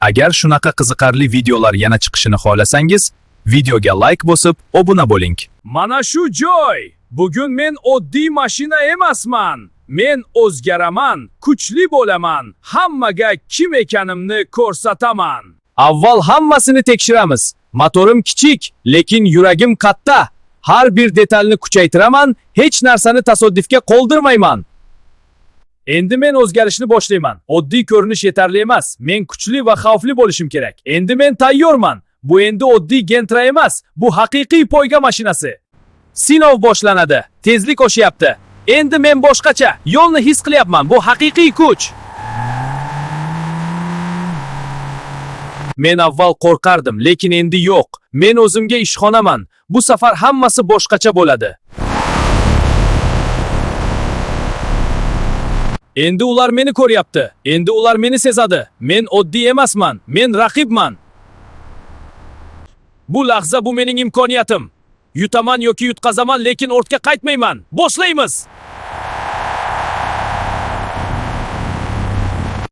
Agar shunaqa qiziqarli videolar yana chiqishini xohlasangiz, videoga like bosib, obuna bo'ling. Mana shu joy. Bugun men oddiy mashina emasman. Men o'zgaraman, kuchli bo'laman. Hammaga kim ekanimni ko'rsataman. Avval hammasini tekshiramiz. Motorim kichik, lekin yuragim katta. Har bir detalni kuchaytiraman, hech narsani tasodifga qoldirmayman. Endi men o'zgarishni boshlayman. Oddiy ko'rinish yetarli emas. Men kuchli va xavfli bo'lishim kerak. Endi men tayyorman. Bu endi oddiy Gentra emas. Bu haqiqiy poyga mashinasi. Sinov boshlanadi. Tezlik oshyapti. Endi men boshqacha, yo'lni his qilyapman. Bu haqiqiy kuch. Men avval qo'rqardim, lekin endi yo'q. Men o'zimga ishxonaman. Bu safar hammasi boshqacha bo'ladi. Endi ular meni ko'ryapti. Endi ular meni sezadi. Men oddiy emasman. Men raqibman. Bu lahza bu mening imkoniyatim. Yutaman yoki yutqazaman, lekin ortga qaytmayman. Boshlaymiz.